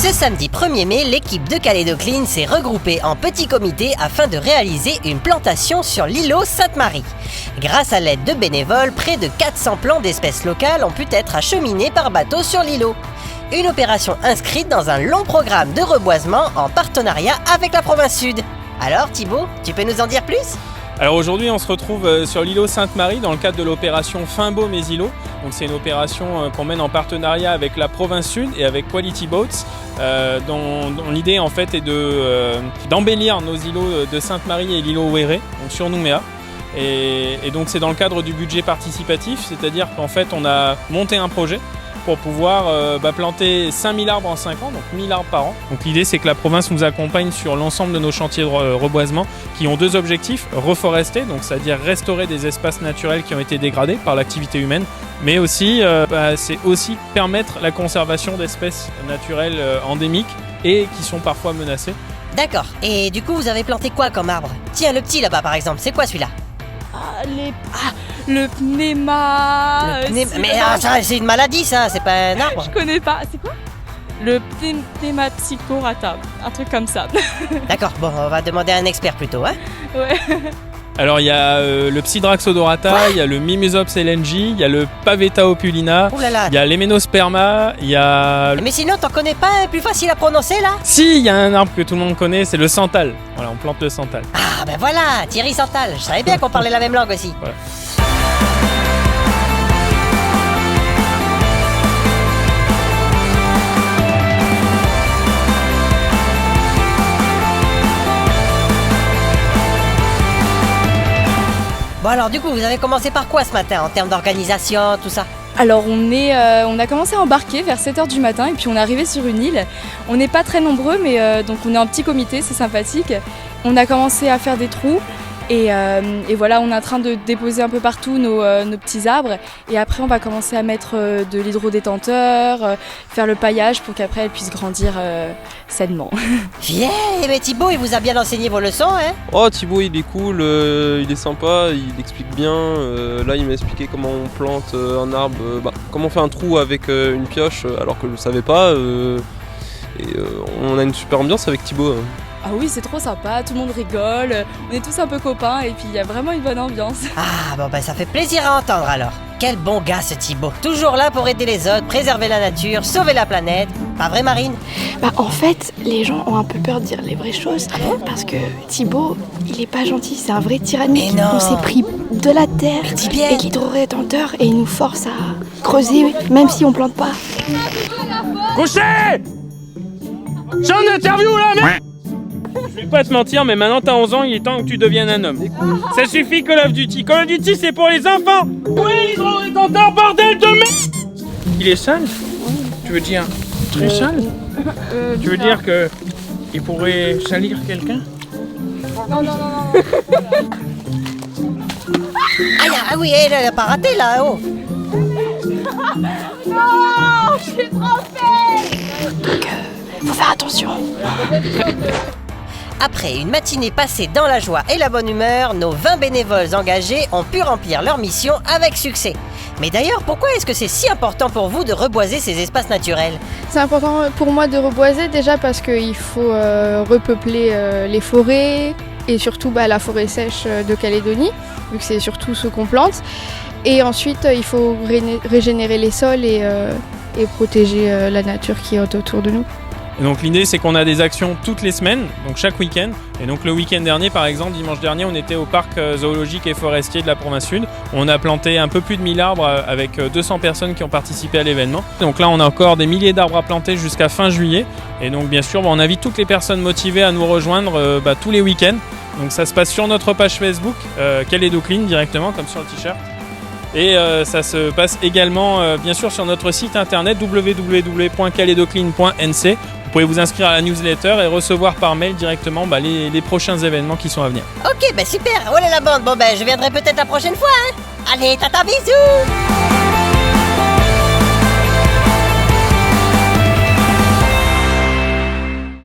Ce samedi 1er mai, l'équipe de Calédo Clean s'est regroupée en petits comités afin de réaliser une plantation sur l'îlot Sainte-Marie. Grâce à l'aide de bénévoles, près de 400 plants d'espèces locales ont pu être acheminés par bateau sur l'îlot. Une opération inscrite dans un long programme de reboisement en partenariat avec la province Sud. Alors Thibaut, tu peux nous en dire plus ? Alors aujourd'hui on se retrouve sur l'îlot Sainte-Marie dans le cadre de l'opération Fin Beau Mes Îlots. Donc c'est une opération qu'on mène en partenariat avec la province Sud et avec Quality Boats, dont l'idée en fait est d'embellir nos îlots de Sainte-Marie et l'îlot Ouéré, donc sur Nouméa. Et donc c'est dans le cadre du budget participatif, c'est-à-dire qu'en fait on a monté un projet pour pouvoir planter 5000 arbres en 5 ans, donc 1000 arbres par an. Donc l'idée c'est que la province nous accompagne sur l'ensemble de nos chantiers de reboisement qui ont deux objectifs: reforester, donc c'est-à-dire restaurer des espaces naturels qui ont été dégradés par l'activité humaine, mais aussi c'est aussi permettre la conservation d'espèces naturelles endémiques et qui sont parfois menacées. D'accord, et du coup vous avez planté quoi comme arbre ? Tiens, le petit là-bas par exemple, c'est quoi celui-là ? Le pnéma... Mais ça, c'est une maladie ça, c'est pas un arbre. Je connais pas, c'est quoi ? Le pnéma psychorata, un truc comme ça. D'accord, bon, on va demander à un expert plutôt, hein ? Ouais. Alors il y a le Psidrax odorata, il y a le Mimosaups elengi, il y a le Pavetta opulina, il y a l'Héménosperma, il y a... Mais sinon t'en connais pas un plus facile à prononcer là ? Si, il y a un arbre que tout le monde connaît, c'est le santal. Voilà, on plante le santal. Ah ben voilà, Thierry Santal, je savais bien qu'on parlait la même langue aussi. Voilà. Bon alors du coup, vous avez commencé par quoi ce matin en termes d'organisation, tout ça ? Alors on a commencé à embarquer vers 7h du matin et puis on est arrivé sur une île. On n'est pas très nombreux mais donc on est en petit comité, c'est sympathique. On a commencé à faire des trous et voilà, on est en train de déposer un peu partout nos petits arbres et après on va commencer à mettre de l'hydrodétenteur, faire le paillage pour qu'après elles puissent grandir sainement. Bien, mais Thibaut il vous a bien enseigné vos leçons, hein ? Oh, Thibaut il est cool, il est sympa, il explique bien. Là il m'a expliqué comment on plante un arbre, comment on fait un trou avec une pioche alors que je ne savais pas. On a une super ambiance avec Thibaut. Ah oui, c'est trop sympa, tout le monde rigole, on est tous un peu copains et puis il y a vraiment une bonne ambiance. Ah bon ça fait plaisir à entendre alors. Quel bon gars ce Thibaut, toujours là pour aider les autres, préserver la nature, sauver la planète. Pas vrai Marine ? En fait, les gens ont un peu peur de dire les vraies choses parce que Thibaut, il est pas gentil, c'est un vrai tyrannique. On s'est pris de la terre et de l'hydrodétenteur et il nous force à creuser même si on plante pas. Couchez ! J'ai une interview là, mec. Je vais pas te mentir, mais maintenant t'as 11 ans, il est temps que tu deviennes un homme. Ça suffit Call of Duty. Call of Duty c'est pour les enfants. Oui, l'hydrodétenteur, bordel de merde. Il est sale ? Tu veux dire très sale ? Tu veux dire que il pourrait salir quelqu'un ? Non. Ah oui, elle a pas raté là, oh. Non, je suis trompée. Donc, faut faire attention. Après une matinée passée dans la joie et la bonne humeur, nos 20 bénévoles engagés ont pu remplir leur mission avec succès. Mais d'ailleurs, pourquoi est-ce que c'est si important pour vous de reboiser ces espaces naturels ? C'est important pour moi de reboiser déjà parce qu'il faut repeupler les forêts et surtout la forêt sèche de Calédonie, vu que c'est surtout ce qu'on plante. Et ensuite, il faut régénérer les sols et protéger la nature qui est autour de nous. Et donc l'idée c'est qu'on a des actions toutes les semaines, donc chaque week-end. Et donc le week-end dernier par exemple, dimanche dernier, on était au parc zoologique et forestier de la province Sud. On a planté un peu plus de 1000 arbres avec 200 personnes qui ont participé à l'événement. Donc là on a encore des milliers d'arbres à planter jusqu'à fin juillet. Et donc bien sûr on invite toutes les personnes motivées à nous rejoindre tous les week-ends. Donc ça se passe sur notre page Facebook, Calédo Clean directement comme sur le t-shirt. Et ça se passe également bien sûr sur notre site internet www.caledoclean.nc. Vous pouvez vous inscrire à la newsletter et recevoir par mail directement les prochains événements qui sont à venir. Ok, super, voilà la bande. Bon je viendrai peut-être la prochaine fois, hein. Allez, tata, bisous.